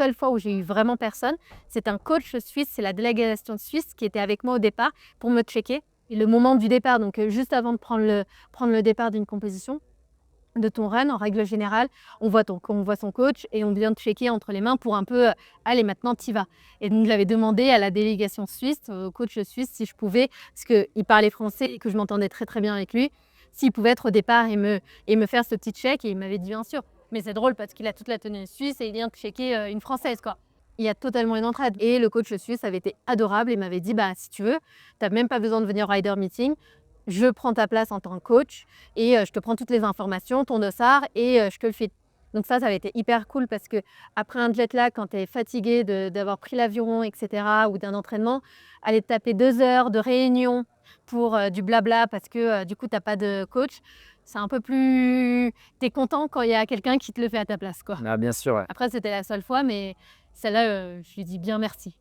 seule fois où j'ai eu vraiment personne, c'est un coach suisse, c'est la délégation suisse qui était avec moi au départ pour me checker. Et le moment du départ, donc juste avant de prendre le départ d'une compétition, de ton run, en règle générale, on voit son coach et on vient te checker entre les mains pour un peu, allez maintenant tu y vas. Et donc j'avais demandé à la délégation suisse, au coach suisse si je pouvais, parce qu'il parlait français et que je m'entendais très très bien avec lui, s'il pouvait être au départ et me faire ce petit check et il m'avait dit bien sûr. Mais c'est drôle parce qu'il a toute la tenue suisse et il vient te checker une française quoi. Il y a totalement une entraide. Et le coach suisse avait été adorable et m'avait dit bah si tu veux, tu n'as même pas besoin de venir au rider meeting. Je prends ta place en tant que coach et je te prends toutes les informations, ton dossard et je te le file. Donc ça avait été hyper cool parce qu'après un jet lag, quand tu es fatigué d'avoir pris l'avion et cetera ou d'un entraînement, aller te taper 2 heures de réunion pour du blabla parce que du coup tu as pas de coach, c'est un peu plus tu es content quand il y a quelqu'un qui te le fait à ta place, quoi. Ah bien sûr, ouais. Après c'était la seule fois mais celle-là, je lui dis bien merci.